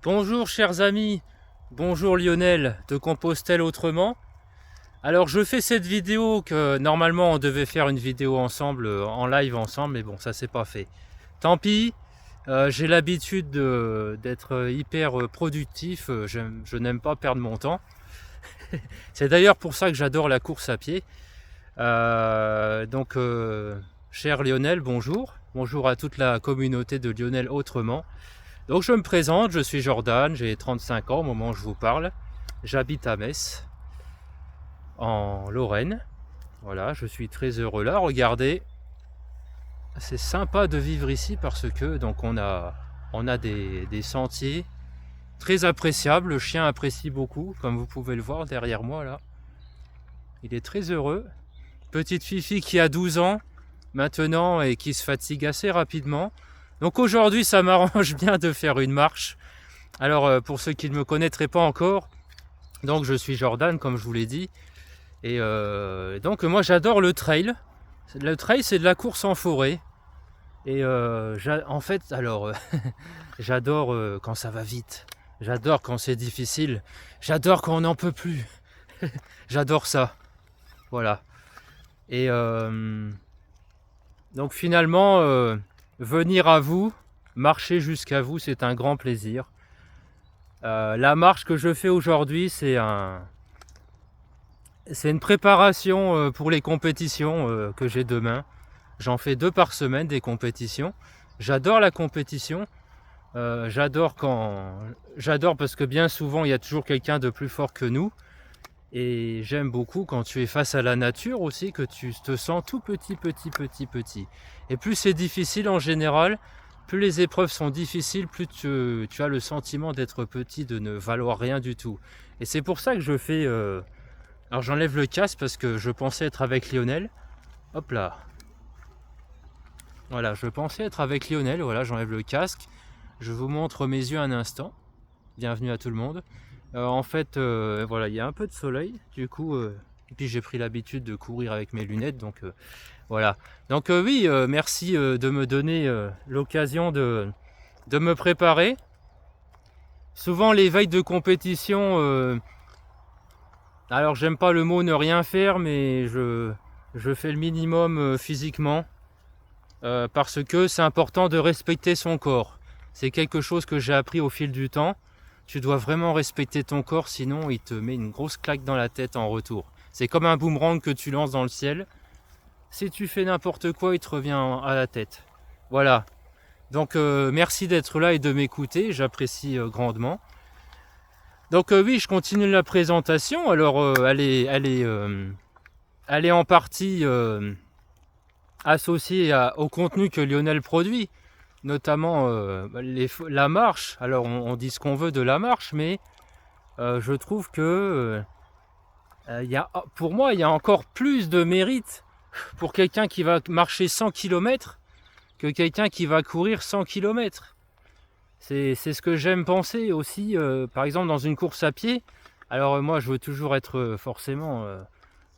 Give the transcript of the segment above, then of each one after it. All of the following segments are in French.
Bonjour chers amis, bonjour Lionel de Compostelle Autrement. Alors je fais cette vidéo que normalement on devait faire une vidéo ensemble, en live ensemble, mais bon ça s'est pas fait. Tant pis, j'ai l'habitude d'être hyper productif, je n'aime pas perdre mon temps. C'est d'ailleurs pour ça que j'adore la course à pied. Cher Lionel, bonjour. Bonjour à toute la communauté de Lionel Autrement. Donc je me présente, je suis Jordan, j'ai 35 ans au moment où je vous parle. J'habite à Metz, en Lorraine. Voilà, je suis très heureux là. Regardez, c'est sympa de vivre ici parce que donc on a des sentiers très appréciables. Le chien apprécie beaucoup, comme vous pouvez le voir derrière moi là. Il est très heureux. Petite Fifi qui a 12 ans maintenant et qui se fatigue assez rapidement. Donc aujourd'hui ça m'arrange bien de faire une marche. Alors pour ceux qui ne me connaîtraient pas encore, donc je suis Jordan comme je vous l'ai dit. Et donc moi j'adore le trail. Le trail c'est de la course en forêt. Et en fait alors j'adore quand ça va vite. J'adore quand c'est difficile. J'adore quand on n'en peut plus. J'adore ça. Voilà. Et donc finalement venir à vous, marcher jusqu'à vous, c'est un grand plaisir. La marche que je fais aujourd'hui, c'est une préparation pour les compétitions que j'ai demain. J'en fais 2 par semaine, des compétitions. J'adore la compétition. J'adore parce que bien souvent, il y a toujours quelqu'un de plus fort que nous. Et j'aime beaucoup quand tu es face à la nature aussi, que tu te sens tout petit. Et plus c'est difficile en général, plus les épreuves sont difficiles, plus tu as le sentiment d'être petit, de ne valoir rien du tout. Et c'est pour ça que je fais... Alors j'enlève le casque parce que je pensais être avec Lionel. Hop là. Voilà, je pensais être avec Lionel, voilà, j'enlève le casque. Je vous montre mes yeux un instant. Bienvenue à tout le monde. En fait, voilà, il y a un peu de soleil, du coup, et puis j'ai pris l'habitude de courir avec mes lunettes, donc voilà. Donc oui, merci de me donner l'occasion de me préparer. Souvent les veilles de compétition, alors j'aime pas le mot ne rien faire, mais je fais le minimum physiquement, parce que c'est important de respecter son corps. C'est quelque chose que j'ai appris au fil du temps. Tu dois vraiment respecter ton corps, sinon il te met une grosse claque dans la tête en retour. C'est comme un boomerang que tu lances dans le ciel. Si tu fais n'importe quoi, il te revient à la tête. Voilà. Donc merci d'être là et de m'écouter, j'apprécie grandement. Donc oui, je continue la présentation. Alors elle est en partie associée au contenu que Lionel produit. Notamment la marche. Alors on dit ce qu'on veut de la marche, mais je trouve que pour moi il y a encore plus de mérite pour quelqu'un qui va marcher 100 km que quelqu'un qui va courir 100 km. C'est ce que j'aime penser aussi, par exemple dans une course à pied. Alors moi je veux toujours être forcément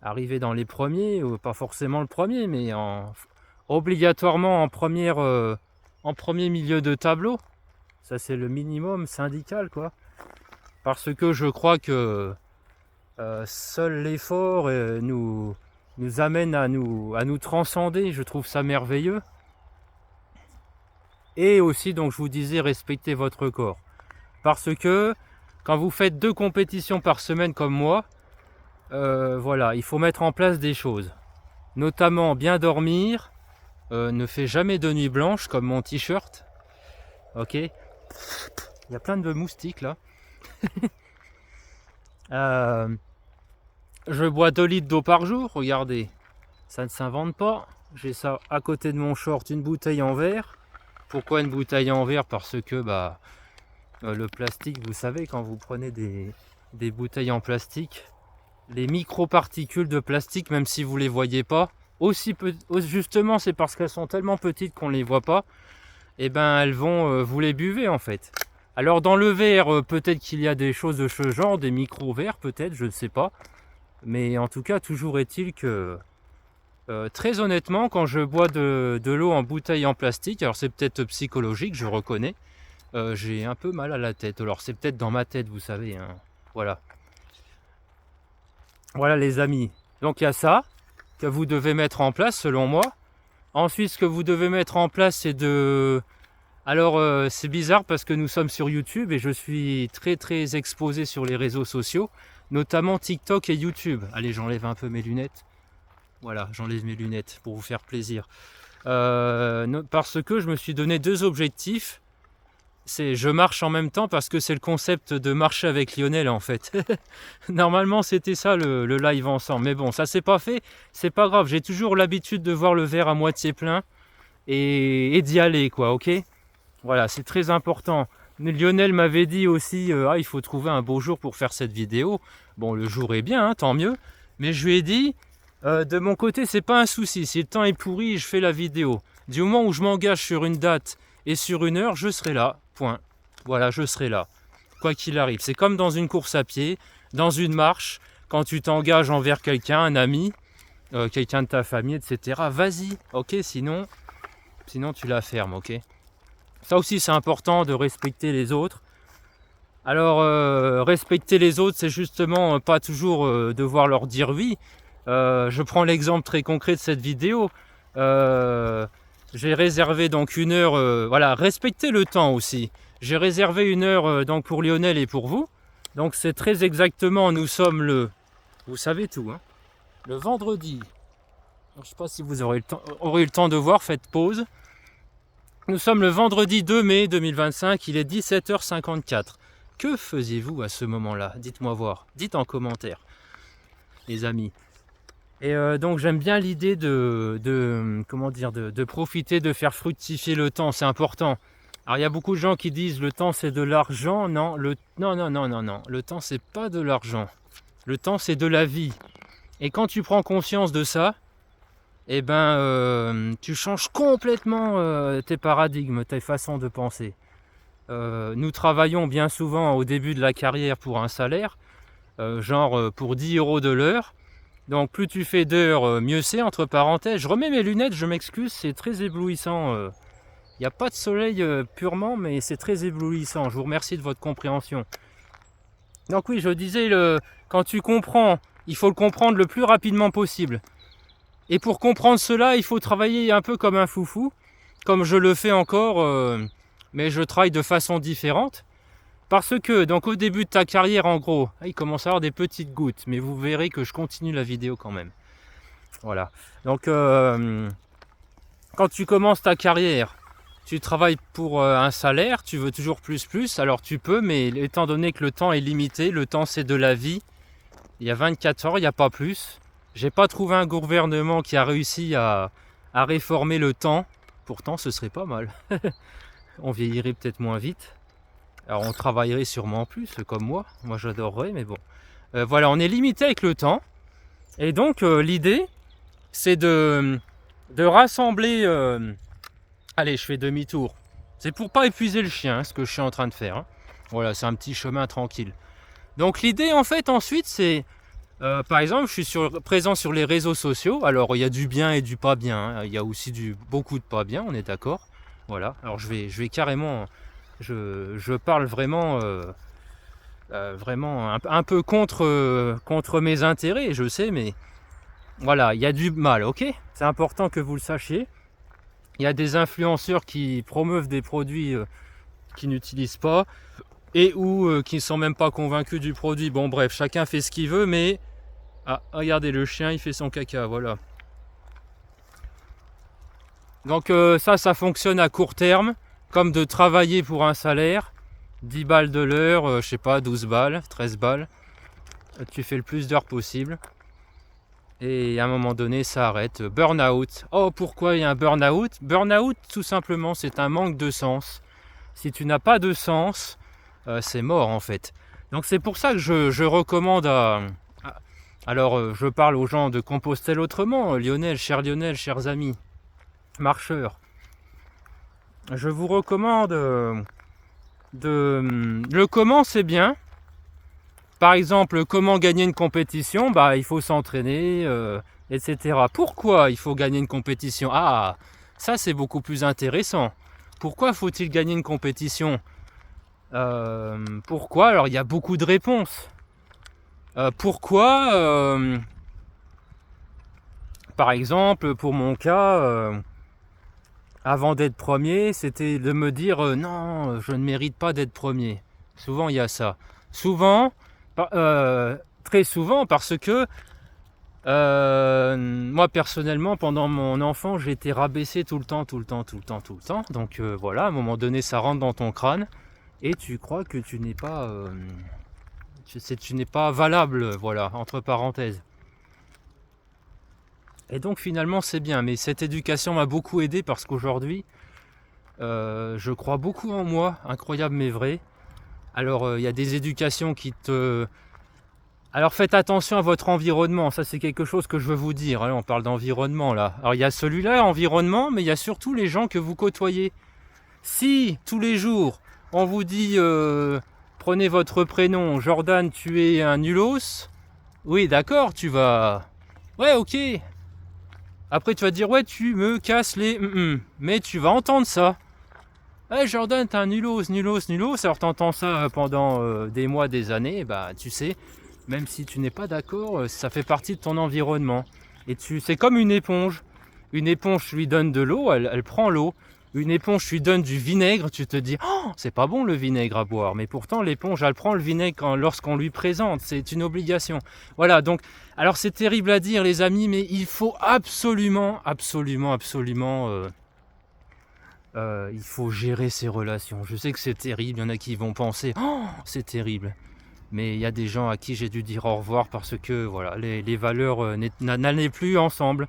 arrivé dans les premiers, ou pas forcément le premier, mais obligatoirement en premier milieu de tableau. Ça c'est le minimum syndical quoi. Parce que je crois que seul l'effort nous amène à nous transcender. Je trouve ça merveilleux. Et aussi donc je vous disais respectez votre corps. Parce que quand vous faites 2 compétitions par semaine comme moi, voilà, il faut mettre en place des choses. Notamment bien dormir. Ne fais jamais de nuit blanche comme mon t-shirt. Ok. Il y a plein de moustiques là. Je bois 2 litres d'eau par jour, regardez. Ça ne s'invente pas. J'ai ça à côté de mon short, une bouteille en verre. Pourquoi une bouteille en verre? Parce que le plastique, vous savez, quand vous prenez des bouteilles en plastique, les microparticules de plastique, même si vous ne les voyez pas, justement c'est parce qu'elles sont tellement petites qu'on ne les voit pas, et ben elles vont, vous les buvez en fait. Alors dans le verre, peut-être qu'il y a des choses de ce genre, des micro-verres peut-être, je ne sais pas. Mais en tout cas, toujours est-il que, très honnêtement, quand je bois de l'eau en bouteille en plastique, alors c'est peut-être psychologique, je reconnais, j'ai un peu mal à la tête. Alors c'est peut-être dans ma tête, vous savez, hein. Voilà. Voilà les amis. Donc il y a ça que vous devez mettre en place selon moi. Ensuite, ce que vous devez mettre en place, c'est de... Alors c'est bizarre parce que nous sommes sur YouTube et je suis très exposé sur les réseaux sociaux, notamment TikTok et YouTube. Allez, j'enlève un peu mes lunettes. Voilà, j'enlève mes lunettes pour vous faire plaisir. Parce que je me suis donné 2 objectifs. C'est je marche en même temps parce que c'est le concept de marcher avec Lionel en fait. Normalement c'était ça le live ensemble. Mais bon, ça s'est pas fait. C'est pas grave, j'ai toujours l'habitude de voir le verre à moitié plein et d'y aller quoi, ok? Voilà, c'est très important. Lionel m'avait dit aussi, il faut trouver un beau jour pour faire cette vidéo. Bon, le jour est bien, hein, tant mieux. Mais je lui ai dit, de mon côté, c'est pas un souci. Si le temps est pourri, je fais la vidéo. Du moment où je m'engage sur une date et sur une heure, je serai là. Point. Voilà, je serai là. Quoi qu'il arrive. C'est comme dans une course à pied, dans une marche, quand tu t'engages envers quelqu'un, un ami, quelqu'un de ta famille, etc. Vas-y, ok, sinon tu la fermes, ok. Ça aussi, c'est important de respecter les autres. Alors, respecter les autres, c'est justement pas toujours devoir leur dire oui. Je prends l'exemple très concret de cette vidéo. J'ai réservé donc 1 heure. Voilà, respectez le temps aussi. J'ai réservé 1 heure donc pour Lionel et pour vous. Donc, c'est très exactement, nous sommes le... Vous savez tout, hein, le vendredi. Je ne sais pas si vous aurez eu le temps de voir, faites pause. Nous sommes le vendredi 2 mai 2025, il est 17h54. Que faisiez-vous à ce moment-là? Dites-moi voir, dites en commentaire, les amis. Et donc j'aime bien l'idée de profiter, de faire fructifier le temps, c'est important. Alors il y a beaucoup de gens qui disent le temps c'est de l'argent. Non, non, le temps c'est pas de l'argent. Le temps c'est de la vie. Et quand tu prends conscience de ça, eh ben, tu changes complètement tes paradigmes, tes façons de penser. Nous travaillons bien souvent au début de la carrière pour un salaire, genre pour 10 € de l'heure. Donc plus tu fais d'heures, mieux c'est, entre parenthèses. Je remets mes lunettes, je m'excuse, c'est très éblouissant. Il n'y a pas de soleil purement, mais c'est très éblouissant. Je vous remercie de votre compréhension. Donc oui, je disais, quand tu comprends, il faut le comprendre le plus rapidement possible. Et pour comprendre cela, il faut travailler un peu comme un foufou, comme je le fais encore, mais je travaille de façon différente. Parce que, donc au début de ta carrière, en gros, il commence à y avoir des petites gouttes, mais vous verrez que je continue la vidéo quand même. Voilà. Donc, quand tu commences ta carrière, tu travailles pour un salaire, tu veux toujours plus, alors tu peux, mais étant donné que le temps est limité, le temps c'est de la vie, il y a 24 heures, il n'y a pas plus. J'ai pas trouvé un gouvernement qui a réussi à réformer le temps. Pourtant, ce serait pas mal. On vieillirait peut-être moins vite. Alors, on travaillerait sûrement plus, comme moi. Moi, j'adorerais, mais bon. Voilà, on est limité avec le temps. Et donc, l'idée, c'est de rassembler... Allez, je fais demi-tour. C'est pour pas épuiser le chien, ce que je suis en train de faire, hein. Voilà, c'est un petit chemin tranquille. Donc, l'idée, en fait, ensuite, c'est... par exemple, je suis présent sur les réseaux sociaux. Alors, il y a du bien et du pas bien, hein. Il y a aussi beaucoup de pas bien, on est d'accord. Voilà. Alors, je vais carrément... Je parle vraiment, vraiment un peu contre mes intérêts, je sais, mais voilà, il y a du mal, ok? C'est important que vous le sachiez. Il y a des influenceurs qui promeuvent des produits qu'ils n'utilisent pas et ou qui ne sont même pas convaincus du produit. Bon, bref, chacun fait ce qu'il veut, mais... Ah, regardez, le chien, il fait son caca, voilà. Donc ça fonctionne à court terme, comme de travailler pour un salaire, 10 balles de l'heure, je sais pas, 12 balles, 13 balles. Tu fais le plus d'heures possible. Et à un moment donné, ça arrête. Burn-out. Oh, pourquoi il y a un burn-out? Burn-out, tout simplement, c'est un manque de sens. Si tu n'as pas de sens, c'est mort en fait. Donc c'est pour ça que je recommande Alors, je parle aux gens de Compostelle autrement. Lionel, chers amis, marcheurs. Je vous recommande le comment, c'est bien. Par exemple, comment gagner une compétition? Bah, il faut s'entraîner, etc. Pourquoi il faut gagner une compétition? Ah, ça c'est beaucoup plus intéressant. Pourquoi faut-il gagner une compétition? Pourquoi? Alors il y a beaucoup de réponses. Pourquoi par exemple, pour mon cas, avant d'être premier, c'était de me dire non, je ne mérite pas d'être premier. Souvent, il y a ça. Souvent, très souvent, parce que moi personnellement, pendant mon enfance, j'ai été rabaissé tout le temps, tout le temps, tout le temps, tout le temps. Donc voilà, à un moment donné, ça rentre dans ton crâne et tu crois que tu n'es pas, tu n'es pas valable, voilà, entre parenthèses. Et donc finalement c'est bien, mais cette éducation m'a beaucoup aidé parce qu'aujourd'hui je crois beaucoup en moi, incroyable mais vrai. Alors il y a des éducations qui te... Alors faites attention à votre environnement, ça c'est quelque chose que je veux vous dire. Alors, on parle d'environnement là. Alors il y a celui-là, environnement, mais il y a surtout les gens que vous côtoyez. Si tous les jours on vous dit prenez votre prénom, Jordan tu es un nulos, oui d'accord tu vas... Ouais ok, après, tu vas dire, ouais, tu me casses les... Mais tu vas entendre ça. Hey Jordan, t'es un nulos, nulos, nulos. Alors t'entends ça pendant des mois, des années. Bah, tu sais, même si tu n'es pas d'accord, ça fait partie de ton environnement. Et c'est comme une éponge. Une éponge, tu lui donnes de l'eau, elle prend l'eau. Une éponge, tu lui donnes du vinaigre, tu te dis, oh, c'est pas bon le vinaigre à boire. Mais pourtant, l'éponge, elle prend le vinaigre lorsqu'on lui présente. C'est une obligation. Voilà, donc, alors c'est terrible à dire, les amis, mais il faut absolument, absolument, absolument, il faut gérer ses relations. Je sais que c'est terrible, il y en a qui vont penser, oh, c'est terrible. Mais il y a des gens à qui j'ai dû dire au revoir parce que voilà, les valeurs n'allaient plus ensemble.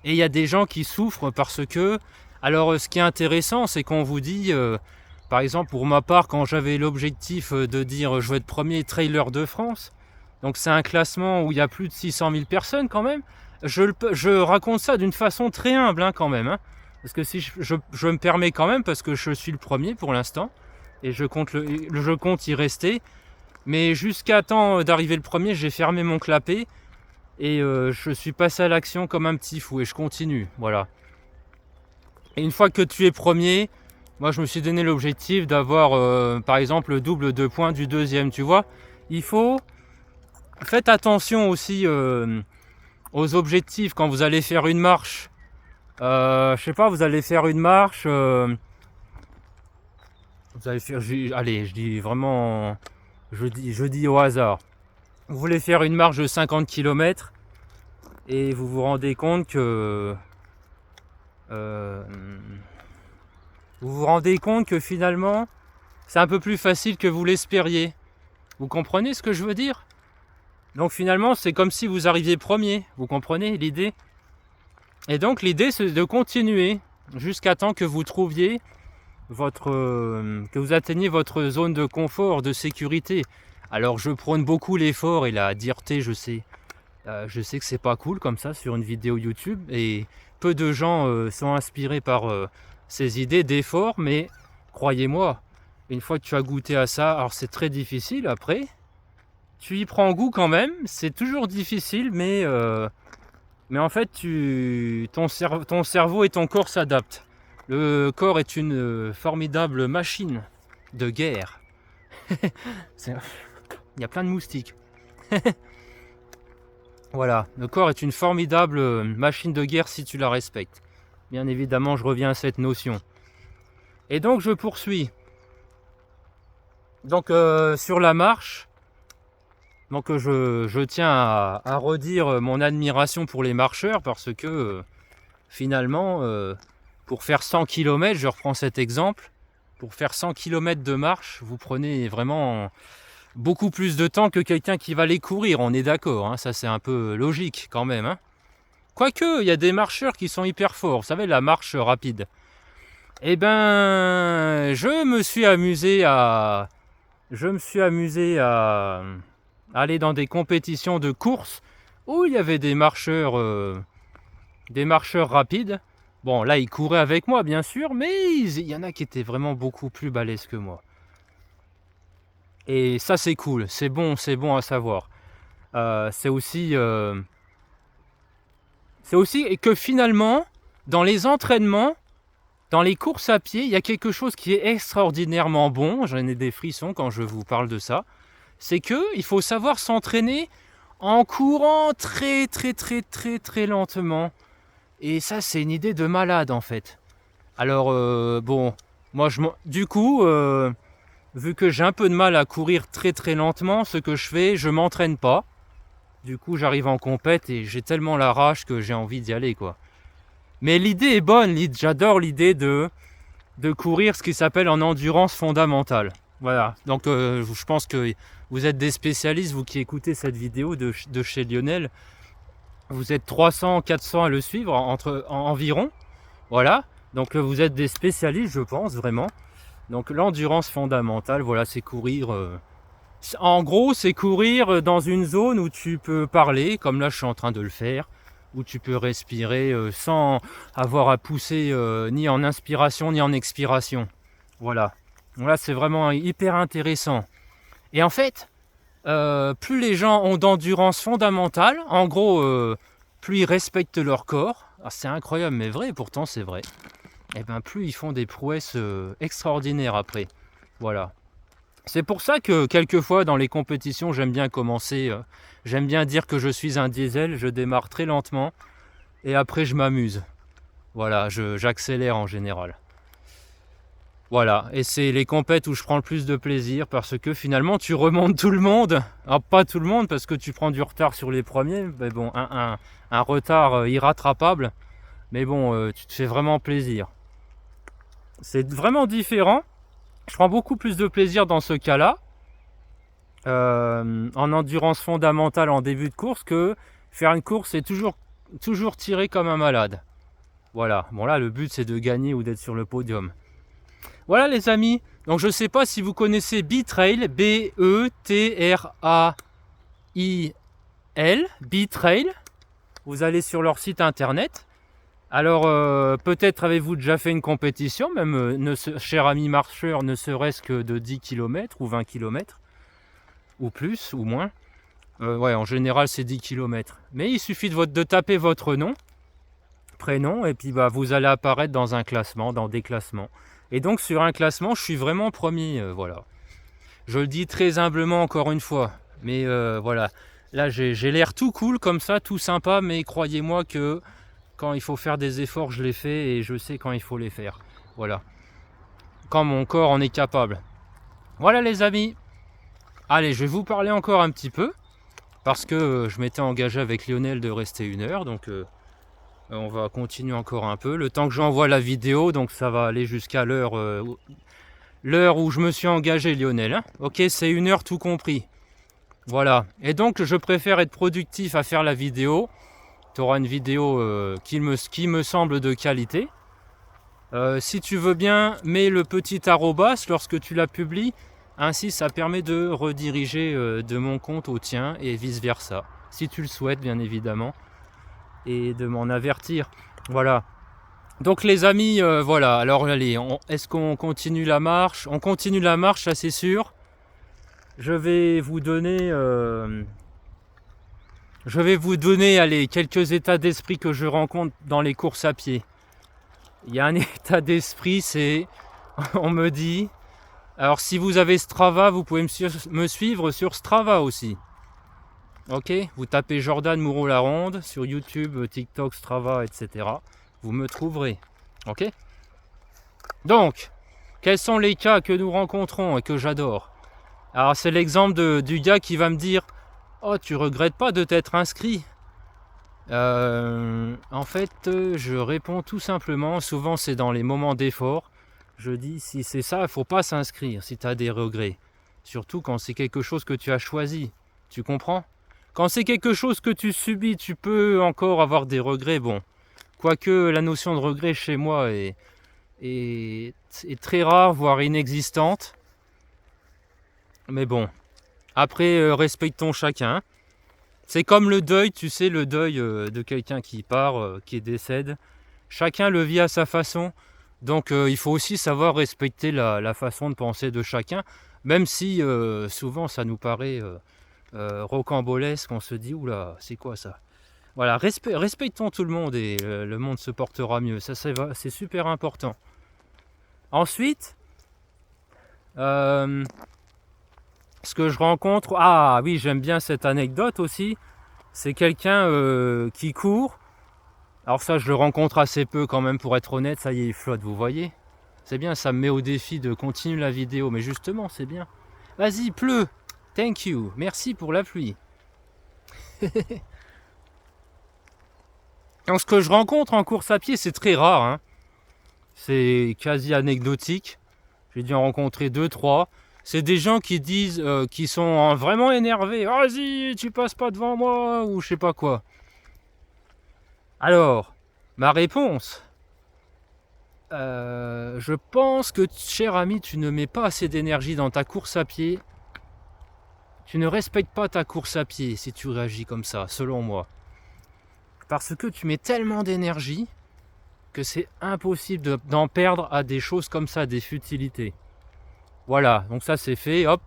Et il y a des gens qui souffrent parce que... Alors ce qui est intéressant, c'est qu'on vous dit, par exemple pour ma part, quand j'avais l'objectif de dire je veux être premier trailer de France, donc c'est un classement où il y a plus de 600 000 personnes quand même, je raconte ça d'une façon très humble hein, quand même. Hein, parce que si je me permets quand même, parce que je suis le premier pour l'instant, et je compte y rester, mais jusqu'à temps d'arriver le premier, j'ai fermé mon clapet, et je suis passé à l'action comme un petit fou, et je continue, voilà. Et une fois que tu es premier, moi je me suis donné l'objectif d'avoir par exemple le double de points du deuxième, tu vois. Il faut... Faites attention aussi aux objectifs quand vous allez faire une marche. Je sais pas, vous allez faire une marche... vous allez faire... Allez, je dis vraiment... Je dis au hasard. Vous voulez faire une marche de 50 km et vous vous rendez compte que... vous vous rendez compte que finalement, c'est un peu plus facile que vous l'espériez. Vous comprenez ce que je veux dire? Donc finalement, c'est comme si vous arriviez premier. Vous comprenez l'idée? Et donc l'idée, c'est de continuer jusqu'à temps que vous trouviez que vous atteigniez votre zone de confort, de sécurité. Alors je prône beaucoup l'effort et la dureté, je sais. Je sais que c'est pas cool comme ça sur une vidéo YouTube et peu de gens sont inspirés par ces idées d'effort, mais croyez-moi, une fois que tu as goûté à ça, alors c'est très difficile après, tu y prends goût quand même, c'est toujours difficile, mais en fait ton cerveau et ton corps s'adaptent. Le corps est une formidable machine de guerre. Il y a plein de moustiques. Voilà, le corps est une formidable machine de guerre si tu la respectes. Bien évidemment, je reviens à cette notion. Et donc, je poursuis. Donc, sur la marche, donc je tiens à redire mon admiration pour les marcheurs parce que finalement, pour faire 100 km, je reprends cet exemple, pour faire 100 km de marche, vous prenez vraiment beaucoup plus de temps que quelqu'un qui va les courir, on est d'accord, hein, ça c'est un peu logique quand même. Hein. Quoique, il y a des marcheurs qui sont hyper forts, vous savez, la marche rapide. Eh ben, je me suis amusé à aller dans des compétitions de course où il y avait des marcheurs rapides. Bon, là, ils couraient avec moi, bien sûr, mais il y en a qui étaient vraiment beaucoup plus balèzes que moi. Et ça, c'est cool, c'est bon à savoir. C'est aussi que finalement, dans les entraînements, Dans les courses à pied, il y a quelque chose qui est extraordinairement bon, j'en ai des frissons quand je vous parle de ça, c'est qu'il faut savoir s'entraîner en courant très très très très très lentement. Et ça, c'est une idée de malade en fait. Alors bon, moi du coup, vu que j'ai un peu de mal à courir très très lentement, ce que je fais, je m'entraîne pas. Du coup, j'arrive en compète et j'ai tellement la rage que j'ai envie d'y aller, quoi. Mais l'idée est bonne, j'adore l'idée de courir ce qui s'appelle en endurance fondamentale. Voilà, donc je pense que vous êtes des spécialistes, vous qui écoutez cette vidéo de chez Lionel. Vous êtes 300, 400 à le suivre environ. Voilà, donc vous êtes des spécialistes, je pense, vraiment. Donc l'endurance fondamentale, voilà, c'est courir... en gros, c'est courir dans une zone où tu peux parler, comme là je suis en train de le faire, où tu peux respirer sans avoir à pousser ni en inspiration ni en expiration. Voilà. Voilà, c'est vraiment hyper intéressant. Et en fait, plus les gens ont d'endurance fondamentale, en gros, plus ils respectent leur corps. Ah, c'est incroyable, mais vrai, pourtant c'est vrai. Et bien plus ils font des prouesses extraordinaires après. Voilà. C'est pour ça que quelquefois dans les compétitions, j'aime bien commencer, j'aime bien dire que je suis un diesel, je démarre très lentement et après je m'amuse. Voilà, j'accélère en général. Voilà, et c'est les compètes où je prends le plus de plaisir parce que finalement tu remontes tout le monde. Alors pas tout le monde parce que tu prends du retard sur les premiers, mais bon, un retard irrattrapable, mais bon, tu te fais vraiment plaisir. C'est vraiment différent. Je prends beaucoup plus de plaisir dans ce cas-là, en endurance fondamentale en début de course, que faire une course et toujours tirer comme un malade. Voilà, bon là le but c'est de gagner ou d'être sur le podium. Voilà les amis, donc je ne sais pas si vous connaissez B-Trail, B-E-T-R-A-I-L, B-Trail. Vous allez sur leur site internet. Alors peut-être avez-vous déjà fait une compétition, même cher ami marcheur, ne serait-ce que de 10 km ou 20 km, ou plus, ou moins. Ouais, en général c'est 10 km. Mais il suffit de taper votre nom, prénom, et puis bah, vous allez apparaître dans un classement, dans des classements. Et donc sur un classement, je suis vraiment premier, voilà. Je le dis très humblement encore une fois, mais voilà. Là j'ai l'air tout cool comme ça, tout sympa, mais croyez-moi que quand il faut faire des efforts, je les fais et je sais quand il faut les faire. Voilà. Quand mon corps en est capable. Voilà les amis. Allez, je vais vous parler encore un petit peu, parce que je m'étais engagé avec Lionel de rester 1 heure, donc on va continuer encore un peu. Le temps que j'envoie la vidéo, donc ça va aller jusqu'à l'heure où je me suis engagé, Lionel. Hein. Ok, c'est 1 heure tout compris. Voilà. Et donc je préfère être productif à faire la vidéo. Tu auras une vidéo qui me semble de qualité. Si tu veux bien, mets le petit arrobas lorsque tu la publies. Ainsi, ça permet de rediriger de mon compte au tien et vice versa. Si tu le souhaites, bien évidemment. Et de m'en avertir. Voilà. Donc les amis, voilà. Alors allez, est-ce qu'on continue la marche? On continue la marche, ça c'est sûr. Je vais vous donner... allez, quelques états d'esprit que je rencontre dans les courses à pied. Il y a un état d'esprit, c'est... On me dit... Alors si vous avez Strava, vous pouvez me suivre sur Strava aussi. Ok, vous tapez Jordan Moreau-Laronde sur YouTube, TikTok, Strava, etc. Vous me trouverez. Ok. Donc, quels sont les cas que nous rencontrons et que j'adore? Alors c'est l'exemple du gars qui va me dire: oh, tu regrettes pas de t'être inscrit? En fait, je réponds tout simplement, souvent c'est dans les moments d'effort, je dis si c'est ça, il faut pas s'inscrire si tu as des regrets. Surtout quand c'est quelque chose que tu as choisi, tu comprends? Quand c'est quelque chose que tu subis, tu peux encore avoir des regrets, bon. Quoique la notion de regret chez moi est très rare, voire inexistante. Mais bon, après respectons chacun. C'est comme le deuil, tu sais, le deuil de quelqu'un qui part, qui décède. Chacun le vit à sa façon. Donc il faut aussi savoir respecter la façon de penser de chacun. Même si souvent ça nous paraît rocambolesque, on se dit, oula, c'est quoi ça? Voilà, respectons tout le monde et le monde se portera mieux. Ça, c'est super important. Ensuite, ce que je rencontre, ah oui, j'aime bien cette anecdote aussi, c'est quelqu'un qui court. Alors ça, je le rencontre assez peu quand même, pour être honnête. Ça y est, il flotte, vous voyez. C'est bien, ça me met au défi de continuer la vidéo, mais justement, c'est bien. Vas-y, pleut. Thank you. Merci pour la pluie. Donc ce que je rencontre en course à pied, c'est très rare, hein. C'est quasi anecdotique. J'ai dû en rencontrer 2-3. C'est des gens qui disent, qui sont vraiment énervés. Vas-y, tu passes pas devant moi, ou je sais pas quoi. Alors, ma réponse, je pense que, cher ami, tu ne mets pas assez d'énergie dans ta course à pied. Tu ne respectes pas ta course à pied si tu réagis comme ça, selon moi. Parce que tu mets tellement d'énergie que c'est impossible d'en perdre à des choses comme ça, des futilités. Voilà, donc ça c'est fait, hop.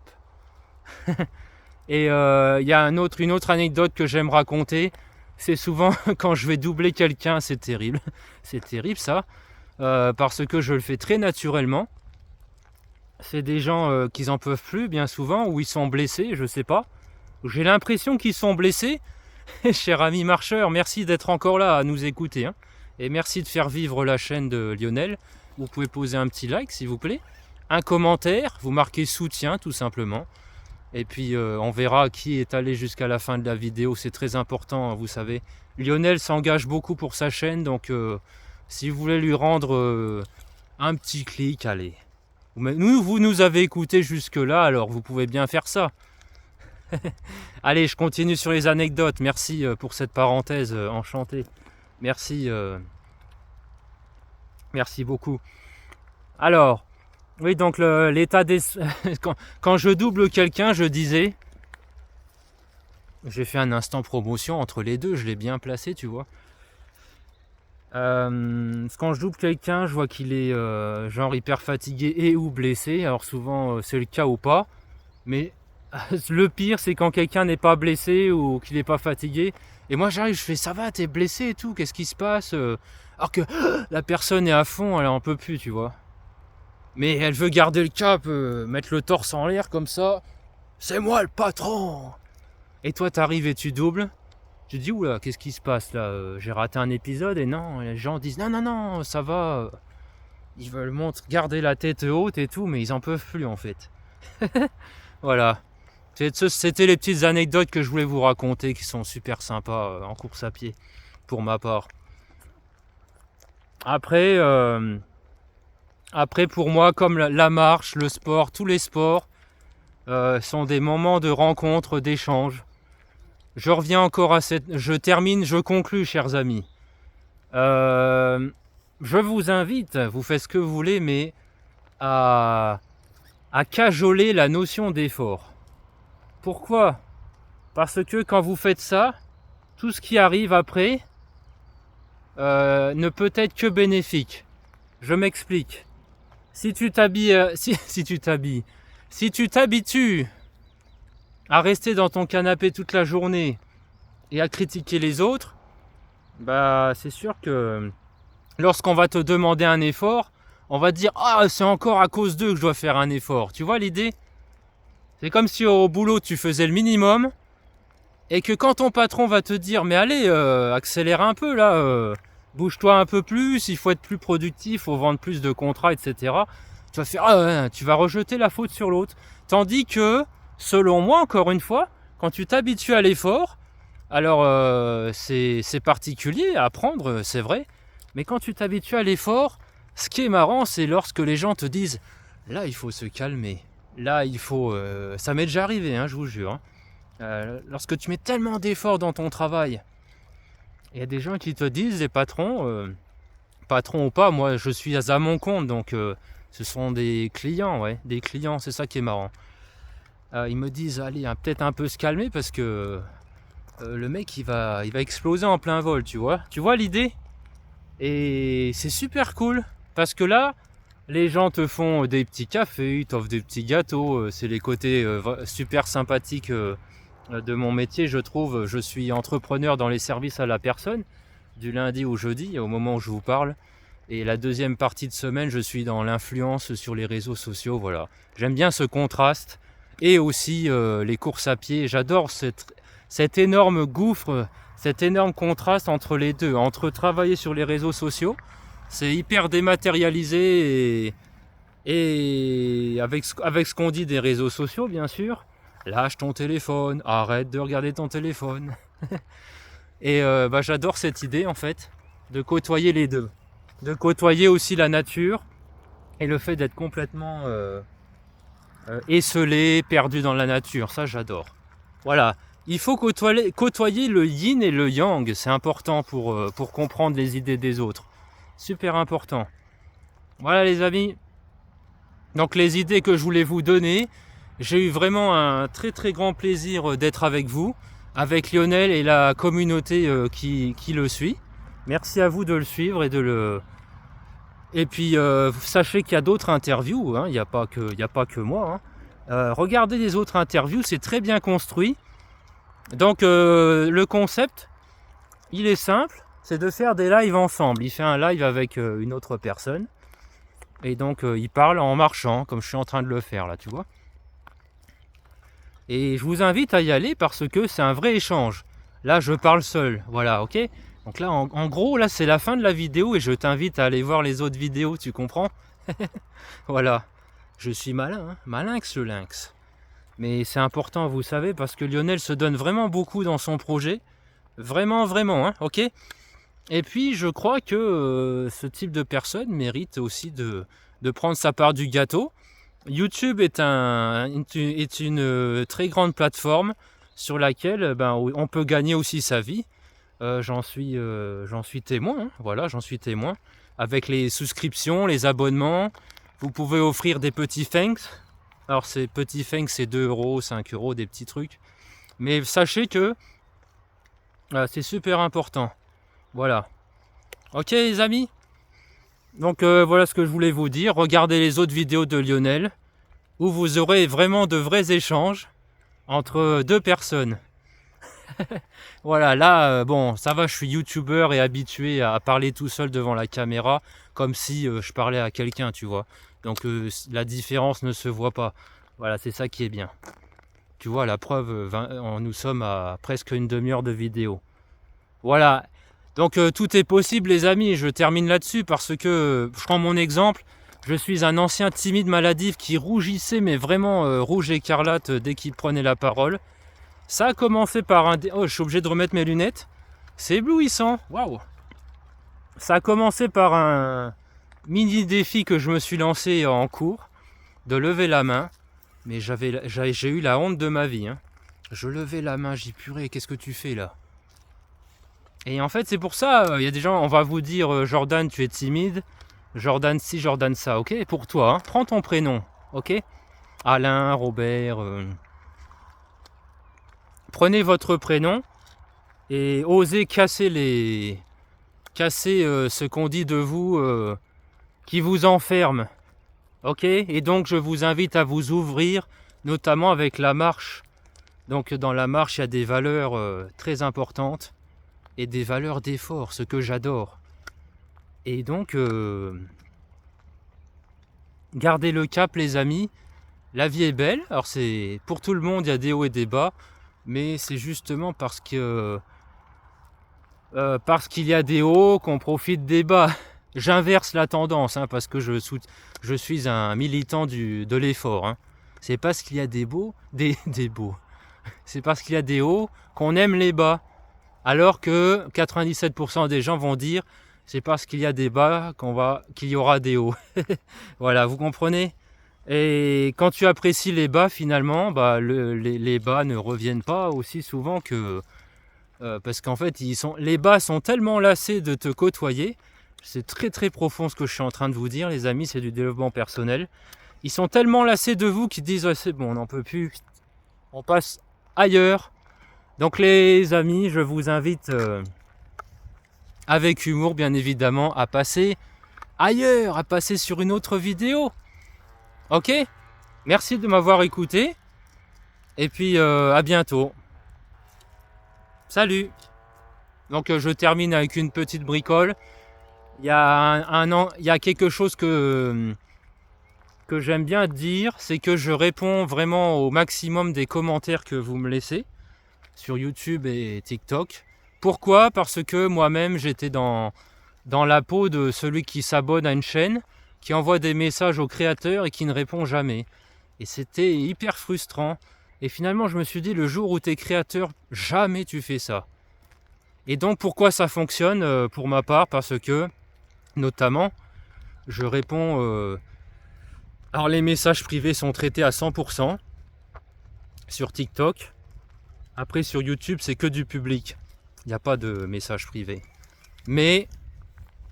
Et il y a une autre anecdote que j'aime raconter. C'est souvent quand je vais doubler quelqu'un, c'est terrible. C'est terrible ça. Parce que je le fais très naturellement. C'est des gens qui n'en peuvent plus bien souvent, ou ils sont blessés, je sais pas. J'ai l'impression qu'ils sont blessés. Cher ami marcheur, merci d'être encore là à nous écouter, hein. Et merci de faire vivre la chaîne de Lionel. Vous pouvez poser un petit like s'il vous plaît, un commentaire, vous marquez soutien tout simplement. Et puis on verra qui est allé jusqu'à la fin de la vidéo, c'est très important, vous savez. Lionel s'engage beaucoup pour sa chaîne, donc si vous voulez lui rendre un petit clic, allez. Vous nous avez écouté jusque là, alors vous pouvez bien faire ça. Allez, je continue sur les anecdotes. Merci pour cette parenthèse enchantée. Merci, merci beaucoup. Alors, oui, donc l'état des... quand je double quelqu'un, je disais... J'ai fait un instant promotion entre les deux, je l'ai bien placé, tu vois. Quand je double quelqu'un, je vois qu'il est genre hyper fatigué et ou blessé. Alors souvent, c'est le cas ou pas. Mais le pire, c'est quand quelqu'un n'est pas blessé ou qu'il n'est pas fatigué. Et moi, j'arrive, je fais ça va, t'es blessé et tout, qu'est-ce qui se passe? Alors que la personne est à fond, elle en peut plus, tu vois. Mais elle veut garder le cap, mettre le torse en l'air comme ça. C'est moi le patron! Et toi, t'arrives et tu doubles. Tu te dis, oula, qu'est-ce qui se passe là? J'ai raté un épisode et non, les gens disent, non, non, non, ça va. Ils veulent garder la tête haute et tout, mais ils en peuvent plus en fait. Voilà. C'était les petites anecdotes que je voulais vous raconter qui sont super sympas en course à pied, pour ma part. Après, pour moi, comme la marche, le sport, tous les sports sont des moments de rencontre, d'échange. Je reviens encore à cette... Je termine, je conclus, chers amis. Je vous invite, vous faites ce que vous voulez, mais à cajoler la notion d'effort. Pourquoi? Parce que quand vous faites ça, tout ce qui arrive après ne peut être que bénéfique. Je m'explique. Si tu t'habilles, si tu t'habitues à rester dans ton canapé toute la journée et à critiquer les autres, bah c'est sûr que lorsqu'on va te demander un effort, on va te dire ah c'est encore à cause d'eux que je dois faire un effort. Tu vois l'idée? C'est comme si au boulot tu faisais le minimum et que quand ton patron va te dire mais allez accélère un peu là, bouge-toi un peu plus, il faut être plus productif, il faut vendre plus de contrats, etc. Tu vas faire ah ouais, tu vas rejeter la faute sur l'autre. Tandis que selon moi encore une fois, quand tu t'habitues à l'effort, alors c'est particulier à apprendre, c'est vrai, mais quand tu t'habitues à l'effort, ce qui est marrant c'est lorsque les gens te disent là il faut se calmer. Là, il faut... ça m'est déjà arrivé, hein, je vous jure. Hein. Lorsque tu mets tellement d'efforts dans ton travail, il y a des gens qui te disent, les patrons, patrons ou pas, moi je suis à mon compte, donc ce sont des clients, ouais, des clients, c'est ça qui est marrant. Ils me disent, allez, hein, peut-être un peu se calmer parce que le mec il va exploser en plein vol, tu vois. Tu vois l'idée? Et c'est super cool parce que là, les gens te font des petits cafés, ils t'offrent des petits gâteaux. C'est les côtés super sympathiques de mon métier, je trouve. Je suis entrepreneur dans les services à la personne, du lundi au jeudi, au moment où je vous parle. Et la deuxième partie de semaine, je suis dans l'influence sur les réseaux sociaux. Voilà. J'aime bien ce contraste. Et aussi les courses à pied. J'adore cet énorme gouffre, cet énorme contraste entre les deux. Entre travailler sur les réseaux sociaux, c'est hyper dématérialisé et avec ce qu'on dit des réseaux sociaux, bien sûr. Lâche ton téléphone, arrête de regarder ton téléphone. Et j'adore cette idée en fait, de côtoyer les deux. De côtoyer aussi la nature et le fait d'être complètement esselé, perdu dans la nature. Ça, j'adore. Voilà. Il faut côtoyer le yin et le yang. C'est important pour comprendre les idées des autres. Super important. Voilà les amis. Donc les idées que je voulais vous donner. J'ai eu vraiment un très très grand plaisir d'être avec vous, avec Lionel et la communauté qui le suit. Merci à vous de le suivre et puis sachez qu'il y a d'autres interviews, hein. Il n'y a pas que moi. Hein. Regardez les autres interviews, c'est très bien construit. Donc le concept, il est simple, c'est de faire des lives ensemble. Il fait un live avec une autre personne. Et donc il parle en marchant, comme je suis en train de le faire là, tu vois. Et je vous invite à y aller parce que c'est un vrai échange. Là, je parle seul, voilà, ok. Donc là, en gros, là, c'est la fin de la vidéo et je t'invite à aller voir les autres vidéos, tu comprends? Voilà, je suis malin, hein, malinx le lynx. Mais c'est important, vous savez, parce que Lionel se donne vraiment beaucoup dans son projet. Vraiment, vraiment, hein, ok. Et puis, je crois que ce type de personne mérite aussi de prendre sa part du gâteau. YouTube est une très grande plateforme sur laquelle on peut gagner aussi sa vie. J'en suis témoin, hein, voilà, j'en suis témoin. Avec les souscriptions, les abonnements, vous pouvez offrir des petits thanks. Alors ces petits thanks, c'est 2 euros, 5 euros, des petits trucs. Mais sachez que c'est super important. Voilà. Ok les amis? Donc voilà ce que je voulais vous dire. Regardez les autres vidéos de Lionel où vous aurez vraiment de vrais échanges entre deux personnes. Voilà, là, bon, ça va, je suis youtubeur et habitué à parler tout seul devant la caméra comme si je parlais à quelqu'un, tu vois. Donc la différence ne se voit pas. Voilà, c'est ça qui est bien. Tu vois, la preuve, nous sommes à presque une demi-heure de vidéo. Voilà. Donc tout est possible les amis, je termine là-dessus parce que je prends mon exemple, je suis un ancien timide maladif qui rougissait mais vraiment rouge écarlate dès qu'il prenait la parole. Ça a commencé par un... Oh, je suis obligé de remettre mes lunettes. C'est éblouissant, waouh. Ça a commencé par un mini défi que je me suis lancé en cours, de lever la main, mais j'ai eu la honte de ma vie. Hein. Je levais la main, j'ai purée, qu'est-ce que tu fais là? Et en fait, c'est pour ça, il y a des gens, on va vous dire, Jordan, tu es timide, Jordan ci, Jordan ça, ok? Pour toi, hein, prends ton prénom, ok? Alain, Robert, prenez votre prénom et osez casser ce qu'on dit de vous qui vous enferme, ok? Et donc, je vous invite à vous ouvrir, notamment avec la marche. Donc, dans la marche, il y a des valeurs très importantes. Et des valeurs d'effort, ce que j'adore. Et donc, gardez le cap les amis, la vie est belle, alors c'est pour tout le monde, il y a des hauts et des bas, mais c'est justement parce qu'il y a des hauts qu'on profite des bas. J'inverse la tendance, hein, parce que je suis un militant de l'effort. Hein. C'est parce qu'il y a des beaux, des beaux. C'est parce qu'il y a des hauts qu'on aime les bas. Alors que 97% des gens vont dire c'est parce qu'il y a des bas qu'il y aura des hauts. Voilà, vous comprenez? Et quand tu apprécies les bas, finalement, les bas ne reviennent pas aussi souvent que... parce qu'en fait, les bas sont tellement lassés de te côtoyer. C'est très très profond ce que je suis en train de vous dire, les amis, c'est du développement personnel. Ils sont tellement lassés de vous qu'ils disent c'est bon, on n'en peut plus, on passe ailleurs. Donc les amis, je vous invite avec humour bien évidemment à passer ailleurs, à passer sur une autre vidéo. Ok? Merci de m'avoir écouté. Et puis à bientôt. Salut! Donc je termine avec une petite bricole. il y a quelque chose que j'aime bien dire, c'est que je réponds vraiment au maximum des commentaires que vous me laissez sur YouTube et TikTok. Pourquoi? Parce que moi-même j'étais dans la peau de celui qui s'abonne à une chaîne, qui envoie des messages au créateur et qui ne répond jamais. Et c'était hyper frustrant. Et finalement je me suis dit, le jour où tu es créateur, jamais tu fais ça. Et donc pourquoi ça fonctionne pour ma part? Parce que notamment je réponds... alors les messages privés sont traités à 100% sur TikTok. Après sur YouTube c'est que du public. Il n'y a pas de messages privés. Mais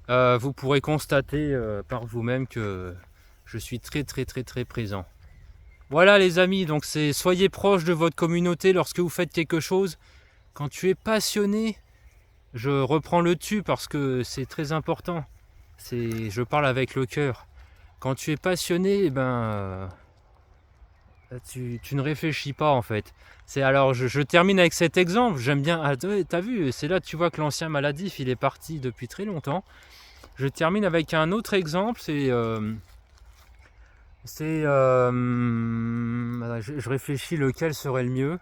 vous pourrez constater par vous-même que je suis très présent. Voilà les amis, donc soyez proches de votre communauté lorsque vous faites quelque chose. Quand tu es passionné, je reprends le tu parce que c'est très important. Je parle avec le cœur. Quand tu es passionné, eh ben, tu ne réfléchis pas en fait. Alors je termine avec cet exemple, j'aime bien, t'as vu, c'est là que tu vois que l'ancien maladif il est parti depuis très longtemps. Je termine avec un autre exemple, je réfléchis lequel serait le mieux.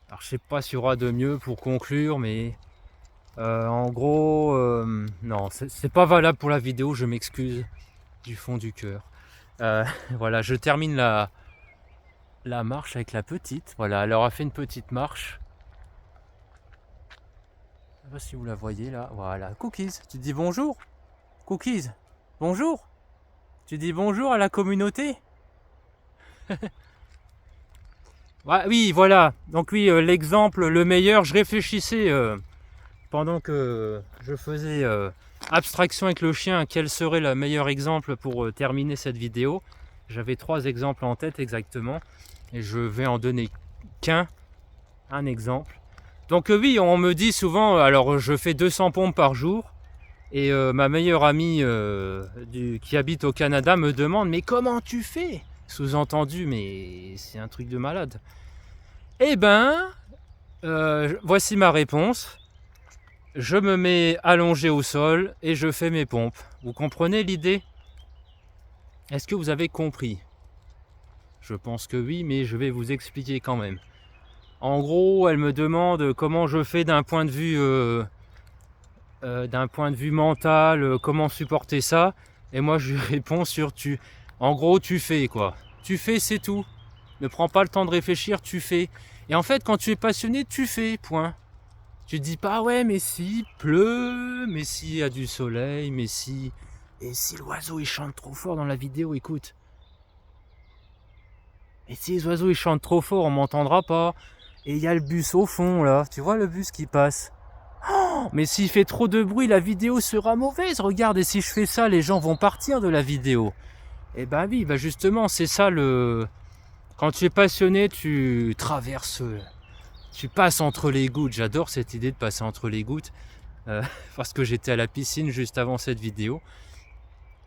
Alors je sais pas s'il y aura de mieux pour conclure, mais en gros, non, c'est pas valable pour la vidéo, je m'excuse du fond du cœur. Voilà, je termine la marche avec la petite. Voilà, elle aura fait une petite marche. Je sais pas si vous la voyez là. Voilà, Cookies, tu dis bonjour. Cookies, bonjour. Tu dis bonjour à la communauté. Ouais, oui, voilà. Donc oui, l'exemple le meilleur, je réfléchissais pendant que je faisais abstraction avec le chien, quel serait le meilleur exemple pour terminer cette vidéo. J'avais 3 exemples en tête exactement, et je vais en donner un exemple. Donc oui, on me dit souvent, alors je fais 200 pompes par jour, et ma meilleure amie qui habite au Canada me demande, mais comment tu fais? Sous-entendu, mais c'est un truc de malade. Eh ben, voici ma réponse. Je me mets allongé au sol et je fais mes pompes. Vous comprenez l'idée? Est-ce que vous avez compris? Je pense que oui, mais je vais vous expliquer quand même. En gros, elle me demande comment je fais d'un point de vue mental, comment supporter ça. Et moi, je lui réponds sur tu. En gros, tu fais quoi. Tu fais, c'est tout. Ne prends pas le temps de réfléchir, tu fais. Et en fait, quand tu es passionné, tu fais, point. Tu te dis pas, ouais, mais si pleut, mais si y a du soleil, mais si... Et si l'oiseau il chante trop fort dans la vidéo, écoute. Et si les oiseaux ils chantent trop fort, on m'entendra pas. Et il y a le bus au fond, là. Tu vois le bus qui passe. Oh, mais s'il fait trop de bruit, la vidéo sera mauvaise. Regarde, et si je fais ça, les gens vont partir de la vidéo. Et ben oui, bah justement, c'est ça le... Quand tu es passionné, tu traverses... Tu passes entre les gouttes. J'adore cette idée de passer entre les gouttes. Parce que j'étais à la piscine juste avant cette vidéo.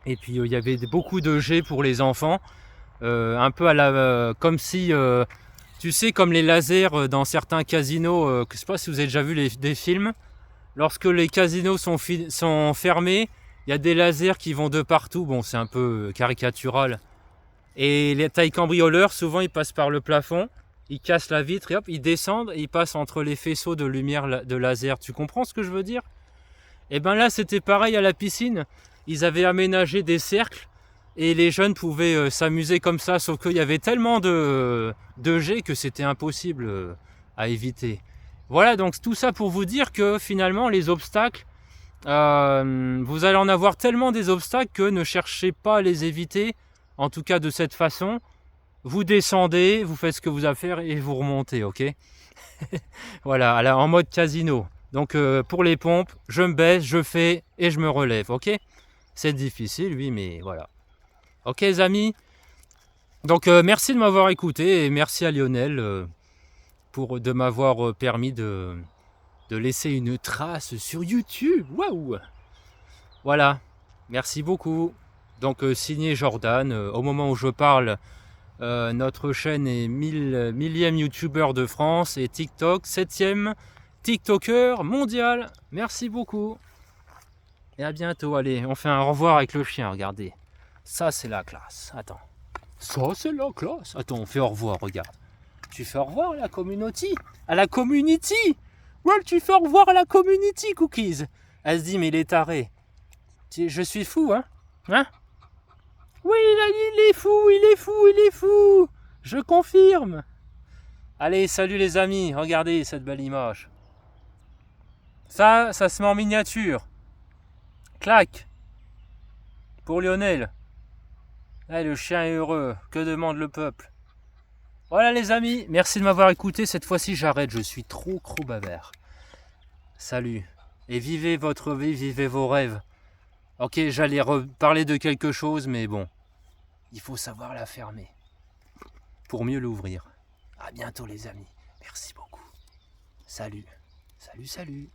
Et puis il y avait beaucoup de jets pour les enfants. Un peu à la... comme si... tu sais, comme les lasers dans certains casinos. Je ne sais pas si vous avez déjà vu des films. Lorsque les casinos sont fermés, il y a des lasers qui vont de partout. Bon, c'est un peu caricatural. Et les tailles cambrioleurs, souvent, ils passent par le plafond. Ils cassent la vitre et hop, ils descendent et ils passent entre les faisceaux de lumière de laser. Tu comprends ce que je veux dire? Et ben là, c'était pareil à la piscine. Ils avaient aménagé des cercles et les jeunes pouvaient s'amuser comme ça. Sauf qu'il y avait tellement de jets que c'était impossible à éviter. Voilà, donc tout ça pour vous dire que finalement, les obstacles, vous allez en avoir tellement des obstacles que ne cherchez pas à les éviter, en tout cas de cette façon. Vous descendez, vous faites ce que vous avez à faire et vous remontez, ok? Voilà, en mode casino. Donc pour les pompes, je me baisse, je fais et je me relève, ok? C'est difficile, oui, mais voilà. Ok les amis? Donc merci de m'avoir écouté et merci à Lionel de m'avoir permis de laisser une trace sur YouTube. Waouh! Voilà, merci beaucoup. Donc signé Jordan, au moment où je parle, notre chaîne est millième youtubeur de France et TikTok 7e TikToker mondial. Merci beaucoup. Et à bientôt. Allez, on fait un au revoir avec le chien, regardez. Ça, c'est la classe. Attends. Ça, c'est la classe. Attends, on fait au revoir, regarde. Tu fais au revoir à la community. À la community. Ouais, tu fais au revoir à la community, Cookies. Elle se dit, mais il est taré. Je suis fou, hein? Hein? Oui, il est fou, il est fou, il est fou. Je confirme. Allez, salut les amis. Regardez cette belle image. Ça se met en miniature. Clac. Pour Lionel. Eh, le chien est heureux. Que demande le peuple? Voilà les amis, merci de m'avoir écouté. Cette fois-ci, j'arrête. Je suis trop bavard. Salut. Et vivez votre vie, vivez vos rêves. Ok, j'allais reparler de quelque chose, mais bon. Il faut savoir la fermer. Pour mieux l'ouvrir. À bientôt les amis. Merci beaucoup. Salut. Salut, salut.